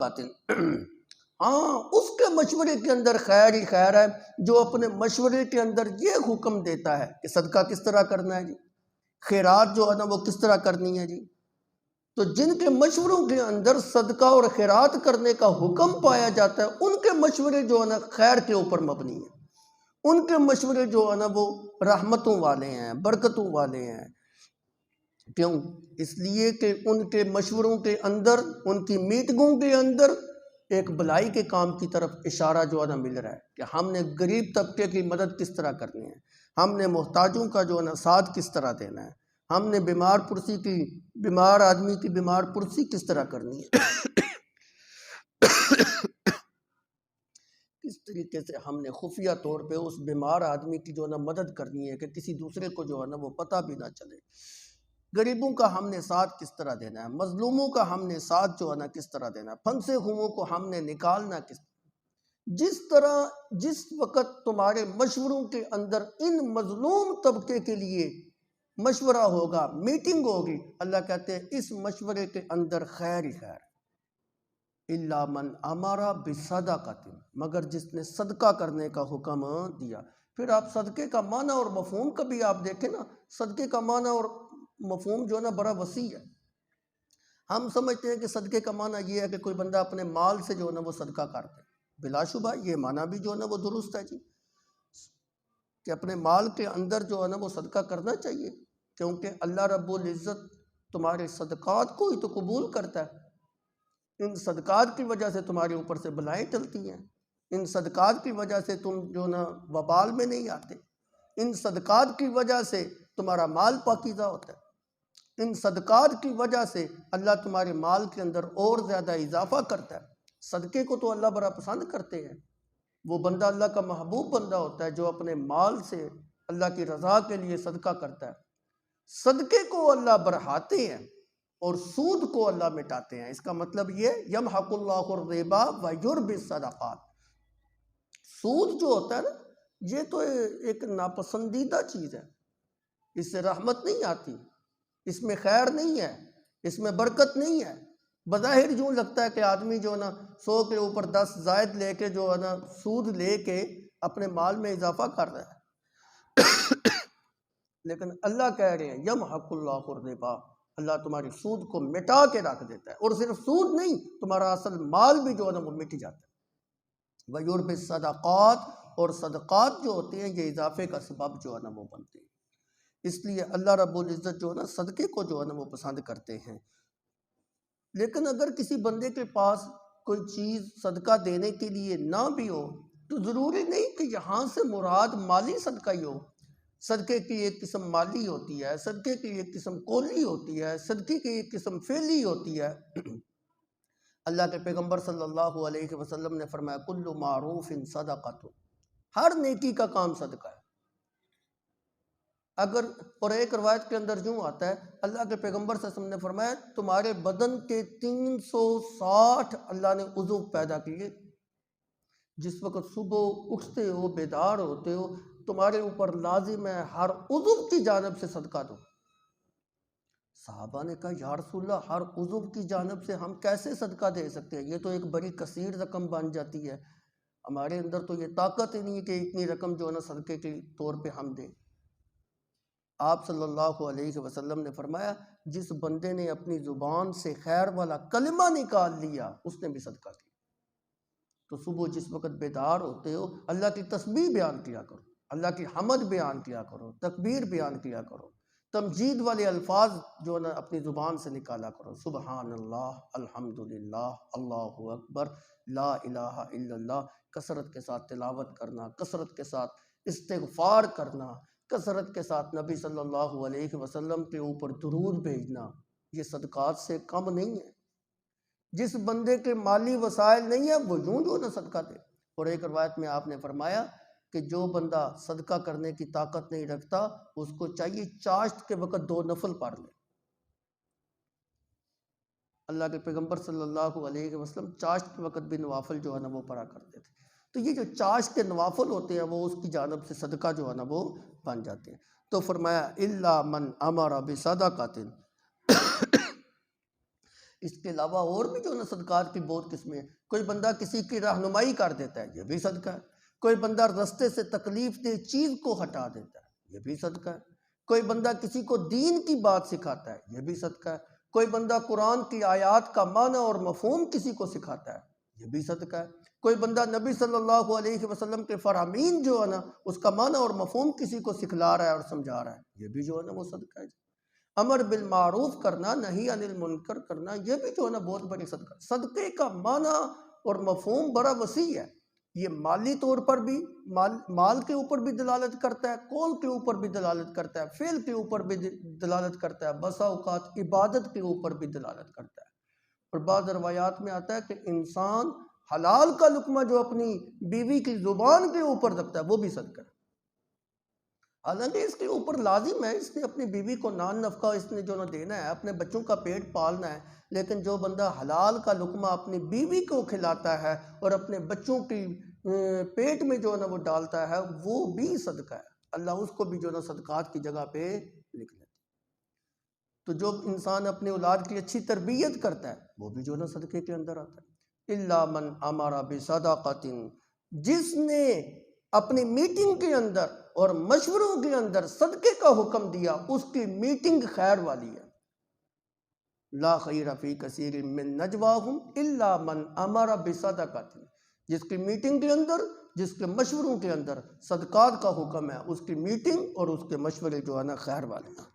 बातिल। हाँ, उसके मशवरे के अंदर खैर ही खैर है जो अपने मशवरे के अंदर ये हुक्म देता है कि सदका किस तरह करना है जी, खैरात जो है ना वो किस तरह करनी है जी। तो जिनके मशवरों के अंदर सदका और खैरात करने का हुक्म पाया जाता है उनके मशवरे जो है ना खैर के ऊपर मबनी है, उनके मशवरे जो है ना वो रहमतों वाले हैं, बरकतों वाले हैं। क्यों? इसलिए कि उनके मशवरों के अंदर, उनकी मीटिंगों के अंदर एक भलाई के काम की तरफ इशारा जो है ना मिल रहा है कि हमने गरीब तबके की मदद किस तरह करनी है, हमने मोहताजों का जो है ना साथ किस तरह देना है, हमने बीमार आदमी की बीमार पुरसी किस तरह करनी है, किस तरीके से हमने खुफिया तौर पे उस बीमार आदमी की जो है ना मदद करनी है कि किसी दूसरे को जो है ना वो पता भी ना चले। गरीबों का हमने साथ किस तरह देना है, मजलूमों का हमने साथ जो है ना किस तरह देना है, फंसे हुओं को हमने निकालना किस। जिस वक़्त तुम्हारे मशवरों के अंदर इन मजलूम तबके के लिए मशवरा होगा, मीटिंग होगी, अल्लाह कहते हैं इस मशवरे के अंदर खैर ही खैर, इल्ला मन अमारा बिसदक़तिन, मगर जिसने सदका करने का हुक्म दिया। फिर आप सदके का माना और मफहूम का भी आप देखें ना, सदके का माना और मफहूम जो है ना बड़ा वसी है। हम समझते हैं कि सदके का माना ये है कि कोई बंदा अपने माल से जो है ना वो सदका करता है, बिलाशुबा ये माना भी जो है ना वो दुरुस्त है जी, कि अपने माल के अंदर जो है ना वो सदका करना चाहिए, क्योंकि अल्लाह रब्बुल इज़्ज़त तुम्हारे सदक़ात को ही तो कबूल करता है। इन सदक़ात की वजह से तुम्हारे ऊपर से बलाएँ टलती हैं, इन सदक़ात की वजह से तुम जो ना वबाल में नहीं आते, इन सदक़ात की वजह से तुम्हारा माल पाकीज़ा होता है, इन सदक़ात की वजह से अल्लाह तुम्हारे माल के अंदर और ज़्यादा इजाफ़ा करता है। सदक़े को तो अल्लाह बड़ा पसंद करते हैं, वो बंदा अल्लाह का महबूब बंदा होता है जो अपने माल से अल्लाह की रज़ा के लिए सदका करता है। सदक़े को अल्लाह बढ़ाते हैं और सूद को अल्लाह मिटाते हैं। इसका मतलब ये यमहकुल्लाहु रिबा व युर्बिस सदक़ात, सूद जो होता है ना ये तो एक नापसंदीदा चीज़ है, इससे रहमत नहीं आती, इसमें खैर नहीं है, इसमें बरकत नहीं है। बज़ाहिर यूँ लगता है कि आदमी जो है ना 100 के ऊपर 10 ज़ायद लेके जो है ना सूद लेके अपने माल में इजाफा कर रहा है लेकिन अल्लाह कह रहे हैं यमहकुल्लाहु रिबा, अल्लाह तुम्हारी सूद को मिटा के रख देता है, और सिर्फ सूद नहीं तुम्हारा असल माल भी जो है ना वो मिट जाता है। वयुर्बिस सदक़ात, और सदक़ात जो होते हैं ये इजाफे का सबब जो है ना वो बनते हैं। इसलिए अल्लाह रब्बुल इज़्ज़त जो है ना सदक़े को जो है ना वो पसंद करते हैं। लेकिन अगर किसी बंदे के पास कोई चीज़ सदका देने के लिए ना भी हो तो ज़रूरी नहीं कि यहाँ से मुराद माली सदका ही हो। सदक़े की एक किस्म माली होती है, सदक़े की एक किस्म कौली होती है, सदक़े की एक किस्म फ़ेली होती है। अल्लाह के पैगम्बर सल्लल्लाहु अलैहि वसल्लम ने फरमाया कुल्लु मारूफ़िन सदक़तुन, हर नेकी का काम सदका है। अगर, और एक रवायत के अंदर यूँ आता है अल्लाह के पैगम्बर सल्लल्लाहु अलैहि वसल्लम ने फरमाया तुम्हारे बदन के 360 अल्लाह ने उज़ू पैदा किए, जिस वक़्त सुबह उठते हो, बेदार होते हो, तुम्हारे ऊपर लाजिम है हर उज़ू की जानिब से सदका दो। सहाबा ने कहा या रसूलल्लाह हर उज़ू की जानिब से हम कैसे सदका दे सकते हैं, ये तो एक बड़ी कसीर रकम बन जाती है, हमारे अंदर तो ये ताकत ही नहीं है कि इतनी रकम जो है ना सदक़े के तौर पे हम दें। आप सल्लल्लाहु अलैहि वसल्लम ने फरमाया जिस बंदे ने अपनी ज़ुबान से खैर वाला कलमा निकाल लिया उसने भी सदका किया। तो सुबह जिस वक़्त बेदार होते हो अल्लाह की तस्बीह बयान किया करो, अल्लाह की हमद बयान किया करो, तकबीर बयान किया करो, तमजीद वाले अल्फाज जो है ना अपनी ज़ुबान से निकाला करो, सुबहानल्लाह, अल्हम्दुलिल्लाह, अल्लाहु अकबर, ला इलाहा इल्लल्लाह, कसरत के साथ तिलावत करना, कसरत के साथ इस्तिग़फ़ार करना, कसरत के साथ नबी सल्लल्लाहु अलैहि वसल्लम के ऊपर दुरूद भेजना, ये सदक़ात से कम नहीं है। जिस बंदे के माली वसाइल नहीं है वो यूँ जो ना सदका दे। और एक रवायत में आपने फरमाया कि जो बंदा सदका करने की ताकत नहीं रखता उसको चाहिए चाश्त के वक़्त 2 नफल पढ़ ले। अल्लाह के पैगम्बर सल्लल्लाहु अलैहि वसल्लम चाश्त के वक़्त भी नवाफिल जो है ना वो पढ़ा करते थे। तो ये जो चाश्त के नवाफिल होते हैं वो उसकी जानब से सदका जो है ना वो बन जाते हैं। तो फरमाया इल्ला मन अमरा बिसदक़तिन, इसके अलावा और भी जो ना सदक़ात की बहुत किस्में हैं। कोई बंदा किसी की रहनुमाई कर देता है, ये भी सदका है। कोई बंदा रास्ते से तकलीफ दे चीज़ को हटा देता है, ये भी सदका है। कोई बंदा किसी को दीन की बात सिखाता है, ये भी सदका है। कोई बंदा कुरान की आयात का माना और मफहूम किसी को सिखाता है, ये भी सदका है। कोई बंदा नबी सल्लल्लाहु अलैहि वसल्लम के फरामीन जो है ना उसका माना और मफहूम किसी को सिखला रहा है और समझा रहा है, ये भी जो है ना वो सदका है। अमर बिल मारूफ करना, नहीं अनिल मुनकर करना, ये भी जो है ना बहुत बड़ी सदका। सदक़े का माना और मफहूम बड़ा वसी है। ये माली तौर पर भी माल के ऊपर भी दलालत करता है, कौल के ऊपर भी दलालत करता है, फेल के ऊपर भी दलालत करता है, बसा औकात इबादत के ऊपर भी दलालत करता है। और बाद रवायात में आता है कि इंसान हलाल का लुकमा जो अपनी बीवी की जुबान के ऊपर रखता है वो भी सदका है। हालांकि इसके ऊपर लाजिम है, इसने अपनी बीवी को नान नफका इसने जो ना देना है, अपने बच्चों का पेट पालना है। लेकिन जो बंदा हलाल का लुकमा अपनी बीवी को खिलाता है और अपने बच्चों की पेट में जो ना वो डालता है वो भी सदका है। अल्लाह उसको भी जो ना सदकात की जगह पे लिख लेता है। तो जो इंसान अपने औलाद की अच्छी तरबियत करता है वो भी जो ना सदक़े के अंदर आता है। इल्ला मन अमरा बिसदाक़तिन, जिसने अपनी मीटिंग के अंदर और मशवरों के अंदर सदक़े का हुक्म दिया उसकी मीटिंग खैर वाली है। ला खैर फी कसीर मिन नजवाहुम इल्ला मन अमरा बिसदाक़तिन, जिसकी मीटिंग के अंदर, जिसके मशवरों के अंदर सदक़ात का हुक्म है, उसकी मीटिंग और उसके मशवरे जो है ना खैर वाले हैं।